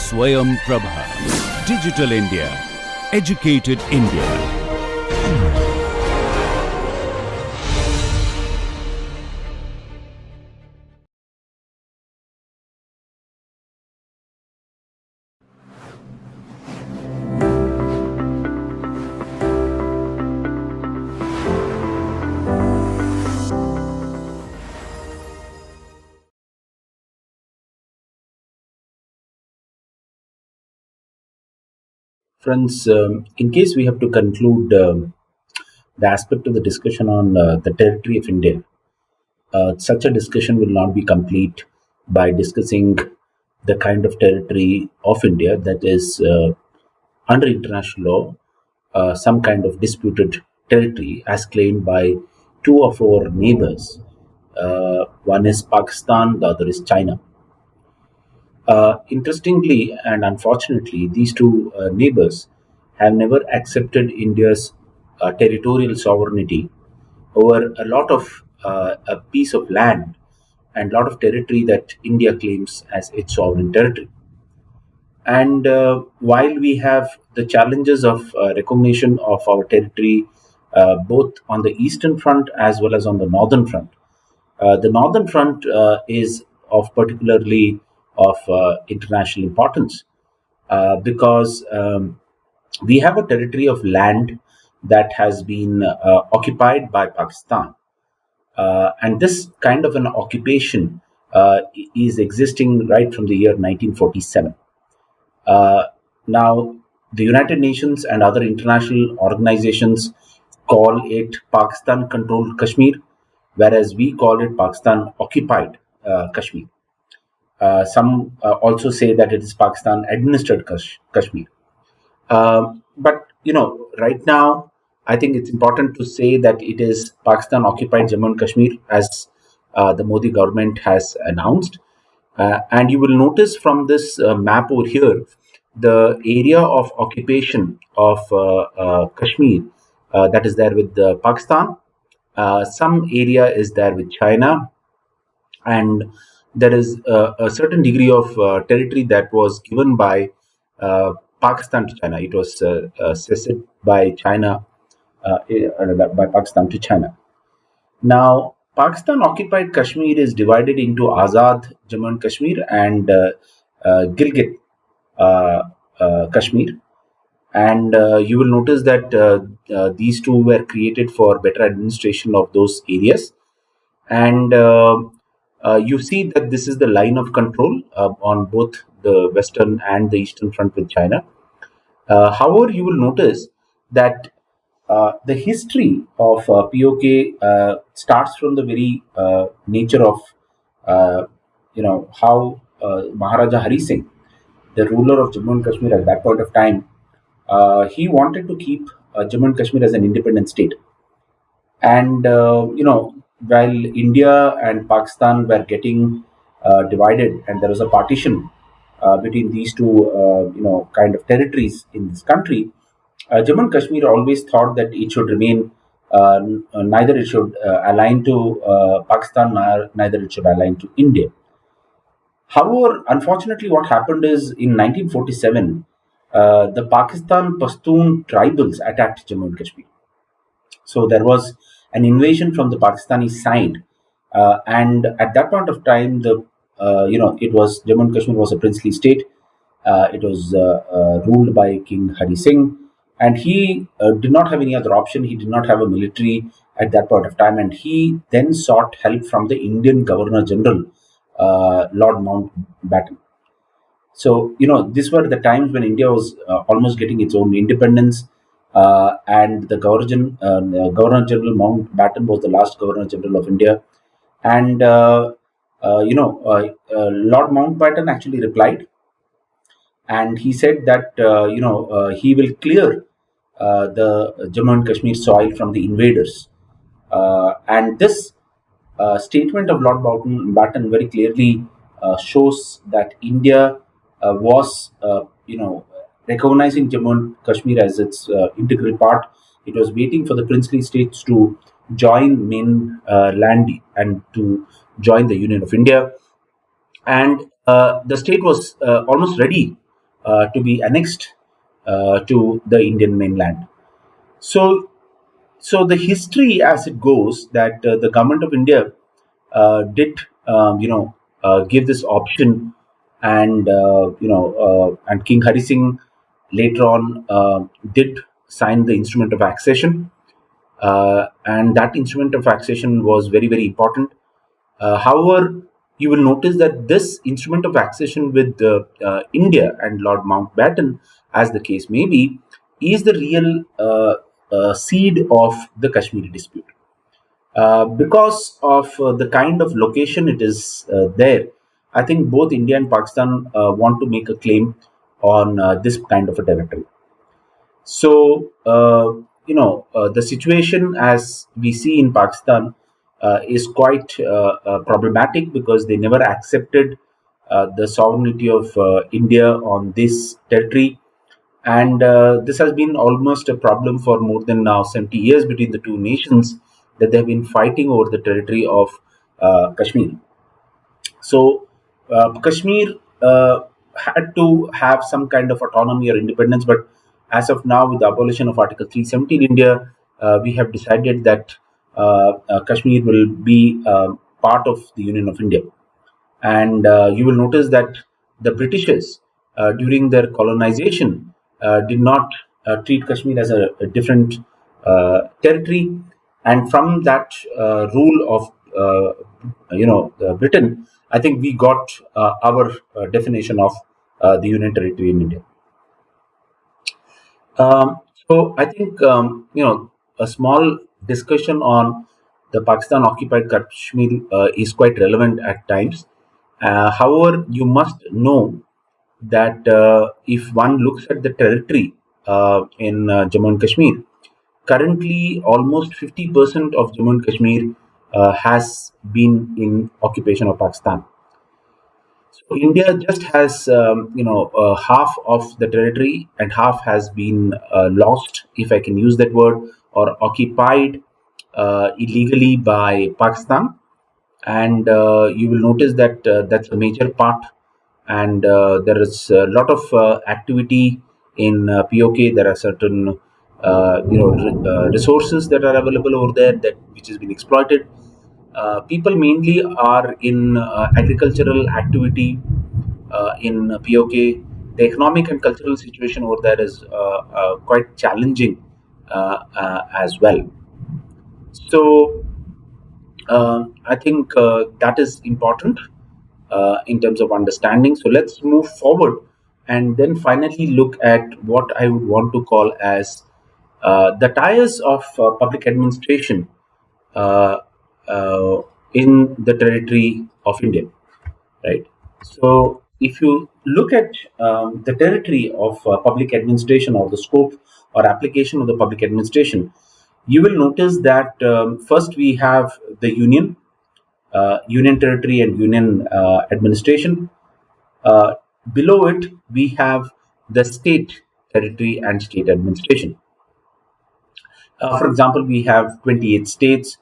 Swayam Prabha. Digital India. Educated India. Friends, in case we have to conclude the aspect of the discussion on the territory of India, such a discussion will not be complete by discussing the kind of territory of India that is under international law, some kind of disputed territory as claimed by two of our neighbors. One is Pakistan, the other is China. Interestingly and unfortunately, these two neighbors have never accepted India's territorial sovereignty over a lot of a piece of land and lot of territory that India claims as its sovereign territory. And while we have the challenges of recognition of our territory both on the eastern front as well as on the northern front, the northern front is of particularly of international importance because we have a territory of land that has been occupied by Pakistan. And this kind of an occupation is existing right from the year 1947. Uh, Now, the United Nations and other international organizations call it Pakistan controlled Kashmir, whereas we call it Pakistan occupied Kashmir. Some also say that it is Pakistan administered Kashmir. But right now, I think it's important to say that it is Pakistan occupied Jammu and Kashmir, as the Modi government has announced. And you will notice from this map over here, the area of occupation of Kashmir that is there with Pakistan. Some area is there with China, and there is a certain degree of territory that was given by Pakistan to China. It was ceded by China, by Pakistan to China. Now, Pakistan occupied Kashmir is divided into Azad Jammu and Kashmir and Gilgit Kashmir. And you will notice that these two were created for better administration of those areas. And you see that this is the line of control on both the western and the eastern front with China. However, you will notice that the history of POK starts from the very nature of how Maharaja Hari Singh, the ruler of Jammu and Kashmir at that point of time, he wanted to keep Jammu and Kashmir as an independent state. And while India and Pakistan were getting divided, and there was a partition between these two, kind of territories in this country, Jammu and Kashmir always thought that it should remain. Neither it should align to Pakistan, neither it should align to India. However, unfortunately, what happened is in 1947, the Pakistan Pashtun tribals attacked Jammu and Kashmir. So there was an invasion from the Pakistani side, and at that point of time, it was Jammu and Kashmir was a princely state. It was ruled by King Hari Singh, and he did not have any other option. He did not have a military at that point of time, and he then sought help from the Indian Governor General, Lord Mountbatten. So, these were the times when India was almost getting its own independence, and the Governor General Mountbatten was the last Governor General of India. And, Lord Mountbatten actually replied, and he said that, he will clear the Jammu and Kashmir soil from the invaders. And this statement of Lord Mountbatten very clearly shows that India was, recognizing Jammu and Kashmir as its integral part. It was waiting for the princely states to join mainland and to join the Union of India. And the state was almost ready to be annexed to the Indian mainland. So, so the history as it goes that the government of India did give this option, and and King Hari Singh later on did sign the instrument of accession, and that instrument of accession was very important. However, you will notice that this instrument of accession with India and Lord Mountbatten, as the case may be, is the real seed of the Kashmiri dispute. Because of the kind of location it is there, I think both India and Pakistan want to make a claim on this kind of a territory. So, the situation as we see in Pakistan is quite problematic because they never accepted the sovereignty of India on this territory. And this has been almost a problem for more than now 70 years between the two nations, that they have been fighting over the territory of Kashmir. So, Kashmir had to have some kind of autonomy or independence, but as of now, with the abolition of Article 370 in India, we have decided that Kashmir will be part of the Union of India. And you will notice that the Britishers, during their colonization, did not treat Kashmir as a different territory. And from that rule of Britain, I think we got our definition of the Union Territory in India. So I think a small discussion on the Pakistan occupied Kashmir is quite relevant at times. However, you must know that if one looks at the territory in Jammu and Kashmir, currently almost 50% of Jammu and Kashmir has been in occupation of Pakistan. So India just has, half of the territory, and half has been lost, if I can use that word, or occupied illegally by Pakistan. And you will notice that that's a major part. And there is a lot of activity in POK. There are certain, resources that are available over there that which has been exploited. People mainly are in agricultural activity in POK. The economic and cultural situation over there is quite challenging as well. So I think that is important in terms of understanding. So let's move forward and then finally look at what I would want to call as the tires of public administration uh, in the territory of India, right? So, if you look at the territory of public administration, or the scope or application of the public administration, you will notice that first we have the union territory and union administration. Uh, Below it, we have the state territory and state administration. For example, we have 28 states.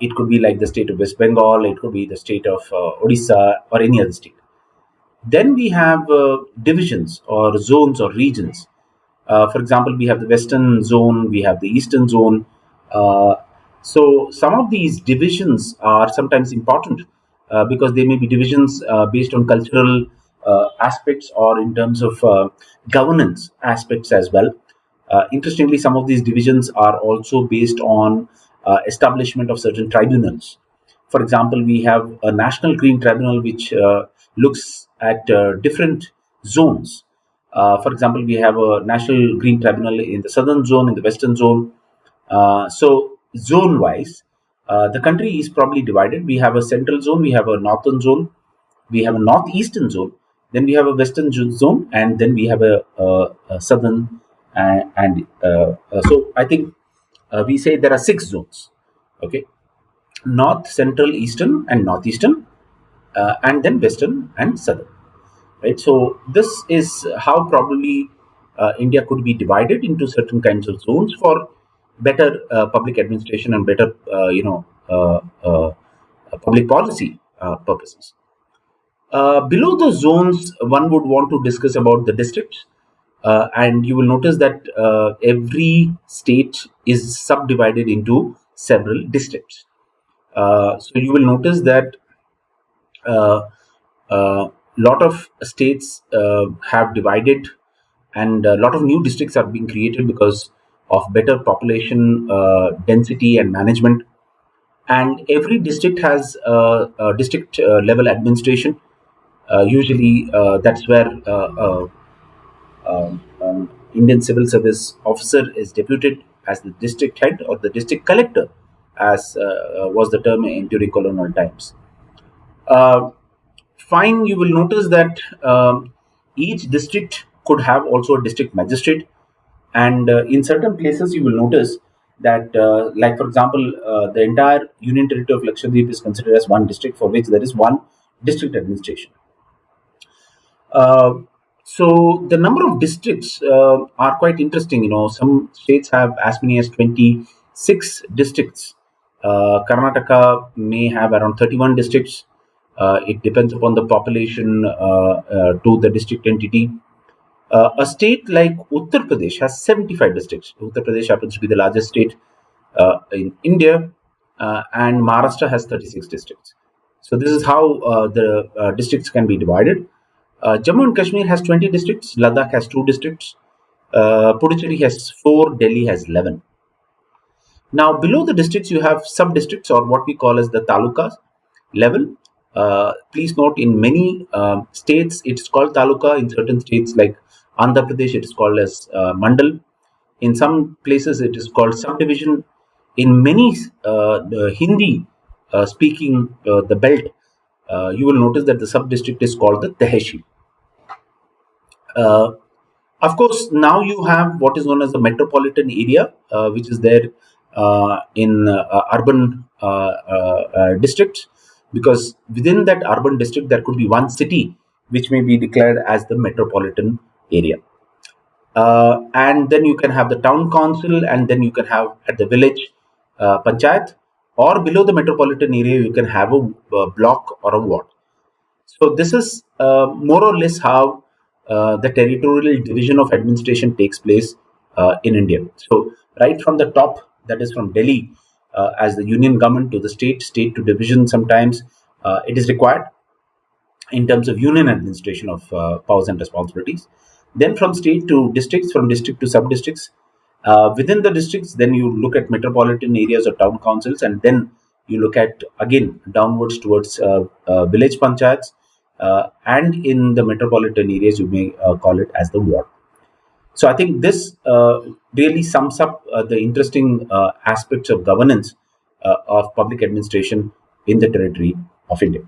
It could be like the state of West Bengal, it could be the state of Odisha, or any other state. Then we have divisions or zones or regions. For example, we have the western zone, we have the eastern zone. Uh, so some of these divisions are sometimes important because they may be divisions based on cultural aspects or in terms of governance aspects as well. Interestingly, some of these divisions are also based on establishment of certain tribunals. For example, we have a National Green Tribunal which looks at different zones. For example, we have a National Green Tribunal in the southern zone, in the western zone. So, zone wise, the country is probably divided. We have a central zone, we have a northern zone, we have a northeastern zone, then we have a western zone, and then we have a southern. So, I think we say there are six zones. Okay, north, central, eastern, and northeastern, and then western and southern. Right. So this is how probably India could be divided into certain kinds of zones for better public administration and better, public policy purposes. Below the zones, one would want to discuss about the districts, and you will notice that every state is subdivided into several districts. So you will notice that uh, lot of states have divided, and a lot of new districts are being created because of better population density and management. And every district has a district level administration. Usually, that's where Indian civil service officer is deputed as the district head or the district collector, as was the term during colonial times. Uh, Fine, you will notice that each district could have also a district magistrate, and in certain places you will notice that, like for example, the entire Union Territory of Lakshadweep is considered as one district for which there is one district administration. Uh, so the number of districts are quite interesting. Some states have as many as 26 districts. Karnataka may have around 31 districts. It depends upon the population to the district entity. A state like Uttar Pradesh has 75 districts. Uttar Pradesh happens to be the largest state in India, and Maharashtra has 36 districts. So this is how the districts can be divided. Jammu and Kashmir has 20 districts, Ladakh has 2 districts, Puducherry has 4, Delhi has 11. Now, below the districts, you have sub districts, or what we call as the talukas level. Please note, in many states, it's called taluka. In certain states, like Andhra Pradesh, it is called as mandal. In some places, it is called subdivision. In many the Hindi speaking the belt, you will notice that the sub district is called the tehsil. Uh, of course, now you have what is known as the metropolitan area, which is there in urban districts, because within that urban district there could be one city which may be declared as the metropolitan area. And then you can have the town council, and then you can have at the village panchayat, or below the metropolitan area you can have a block or a ward. So this is more or less how the territorial division of administration takes place in India. So right from the top, that is from Delhi, as the union government, to the state, state to division. Sometimes it is required in terms of union administration of powers and responsibilities. Then from state to districts, from district to sub districts. Within the districts, then you look at metropolitan areas or town councils, and then you look at again downwards towards village panchayats, and in the metropolitan areas, you may call it as the ward. So I think this really sums up the interesting aspects of governance of public administration in the territory of India.